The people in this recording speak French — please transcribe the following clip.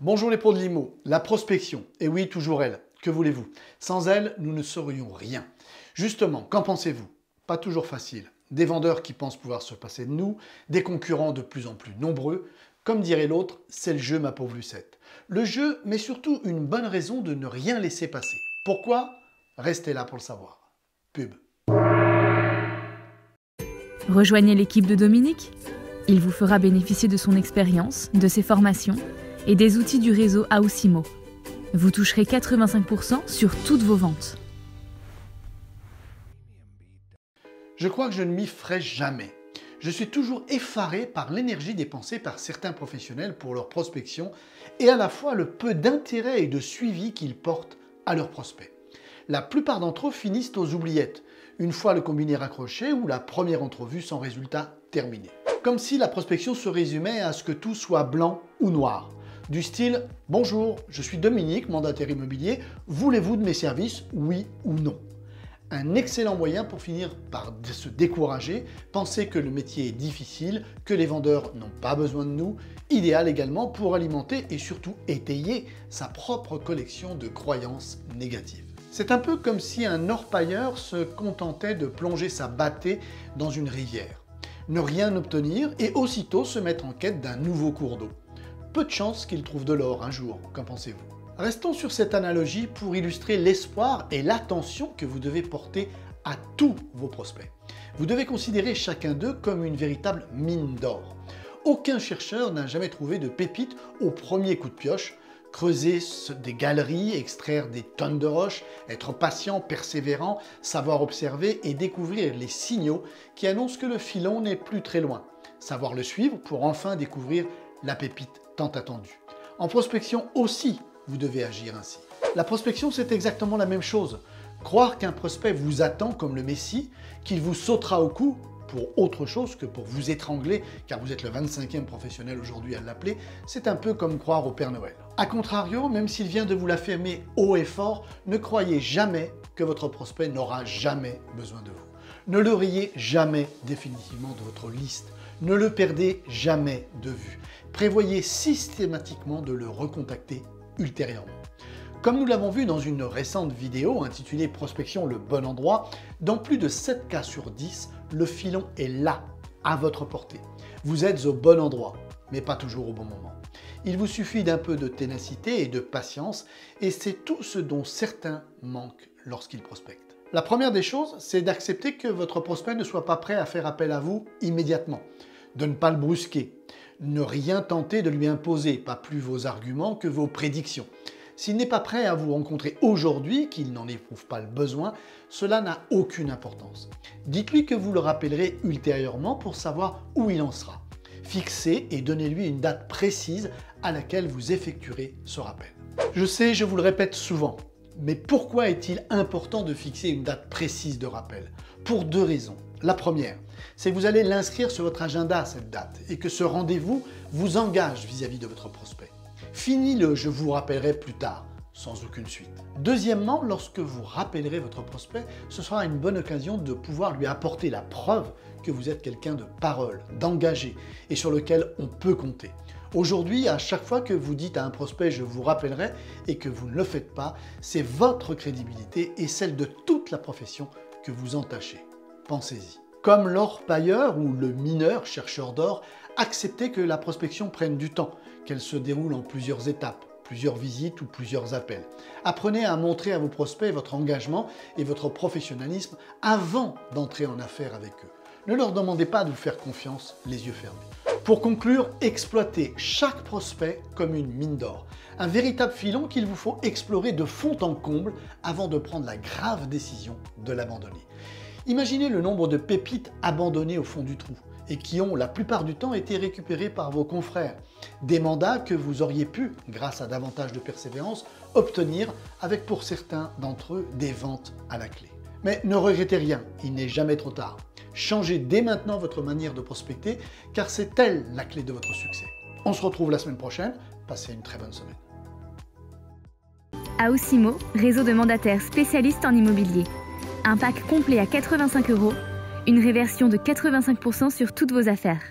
Bonjour les pros de l'IMO, la prospection, et oui, toujours elle, que voulez-vous? Sans elle, nous ne serions rien. Justement, qu'en pensez-vous? Pas toujours facile. Des vendeurs qui pensent pouvoir se passer de nous, des concurrents de plus en plus nombreux. Comme dirait l'autre, c'est le jeu ma pauvre Lucette. Le jeu, mais surtout une bonne raison de ne rien laisser passer. Pourquoi? Restez là pour le savoir. Pub. Rejoignez l'équipe de Dominique. Il vous fera bénéficier de son expérience, de ses formations et des outils du réseau AOSIMO. Vous toucherez 85% sur toutes vos ventes. Je crois que je ne m'y ferai jamais. Je suis toujours effaré par l'énergie dépensée par certains professionnels pour leur prospection et à la fois le peu d'intérêt et de suivi qu'ils portent à leurs prospects. La plupart d'entre eux finissent aux oubliettes, une fois le combiné raccroché ou la première entrevue sans résultat terminé. Comme si la prospection se résumait à ce que tout soit blanc ou noir. Du style « Bonjour, je suis Dominique, mandataire immobilier, voulez-vous de mes services, oui ou non ?» Un excellent moyen pour finir par se décourager, penser que le métier est difficile, que les vendeurs n'ont pas besoin de nous, idéal également pour alimenter et surtout étayer sa propre collection de croyances négatives. C'est un peu comme si un orpailleur se contentait de plonger sa bâtée dans une rivière, ne rien obtenir et aussitôt se mettre en quête d'un nouveau cours d'eau. Peu de chance qu'il trouve de l'or un jour, qu'en pensez-vous? Restons sur cette analogie pour illustrer l'espoir et l'attention que vous devez porter à tous vos prospects. Vous devez considérer chacun d'eux comme une véritable mine d'or. Aucun chercheur n'a jamais trouvé de pépites au premier coup de pioche. Creuser des galeries, extraire des tonnes de roches, être patient, persévérant, savoir observer et découvrir les signaux qui annoncent que le filon n'est plus très loin. Savoir le suivre pour enfin découvrir la pépite tant attendue. En prospection aussi, vous devez agir ainsi. La prospection, c'est exactement la même chose. Croire qu'un prospect vous attend comme le Messie, qu'il vous sautera au cou pour autre chose que pour vous étrangler, car vous êtes le 25e professionnel aujourd'hui à l'appeler, c'est un peu comme croire au Père Noël. A contrario, même s'il vient de vous l'affirmer haut et fort, ne croyez jamais que votre prospect n'aura jamais besoin de vous. Ne le rayez jamais définitivement de votre liste. Ne le perdez jamais de vue. Prévoyez systématiquement de le recontacter ultérieurement. Comme nous l'avons vu dans une récente vidéo intitulée « Prospection, le bon endroit », dans plus de 7 cas sur 10, le filon est là, à votre portée. Vous êtes au bon endroit, mais pas toujours au bon moment. Il vous suffit d'un peu de ténacité et de patience, et c'est tout ce dont certains manquent lorsqu'ils prospectent. La première des choses, c'est d'accepter que votre prospect ne soit pas prêt à faire appel à vous immédiatement, de ne pas le brusquer, ne rien tenter de lui imposer, pas plus vos arguments que vos prédictions. S'il n'est pas prêt à vous rencontrer aujourd'hui, qu'il n'en éprouve pas le besoin, cela n'a aucune importance. Dites-lui que vous le rappellerez ultérieurement pour savoir où il en sera. Fixez et donnez-lui une date précise à laquelle vous effectuerez ce rappel. Je sais, je vous le répète souvent, mais pourquoi est-il important de fixer une date précise de rappel? Pour deux raisons. La première, c'est que vous allez l'inscrire sur votre agenda cette date et que ce rendez-vous vous engage vis-à-vis de votre prospect. Fini le « je vous rappellerai plus tard » sans aucune suite. Deuxièmement, lorsque vous rappellerez votre prospect, ce sera une bonne occasion de pouvoir lui apporter la preuve que vous êtes quelqu'un de parole, d'engagé et sur lequel on peut compter. Aujourd'hui, à chaque fois que vous dites à un prospect « je vous rappellerai » et que vous ne le faites pas, c'est votre crédibilité et celle de toute la profession que vous entachez. Pensez-y. Comme l'orpailleur ou le mineur chercheur d'or, acceptez que la prospection prenne du temps, qu'elle se déroule en plusieurs étapes, plusieurs visites ou plusieurs appels. Apprenez à montrer à vos prospects votre engagement et votre professionnalisme avant d'entrer en affaires avec eux. Ne leur demandez pas de vous faire confiance les yeux fermés. Pour conclure, exploitez chaque prospect comme une mine d'or, un véritable filon qu'il vous faut explorer de fond en comble avant de prendre la grave décision de l'abandonner. Imaginez le nombre de pépites abandonnées au fond du trou et qui ont la plupart du temps été récupérées par vos confrères. Des mandats que vous auriez pu, grâce à davantage de persévérance, obtenir avec pour certains d'entre eux des ventes à la clé. Mais ne regrettez rien, il n'est jamais trop tard. Changez dès maintenant votre manière de prospecter car c'est elle la clé de votre succès. On se retrouve la semaine prochaine, passez une très bonne semaine. AOSIMO, réseau de mandataires spécialistes en immobilier. Un pack complet à 85 €, une réversion de 85% sur toutes vos affaires.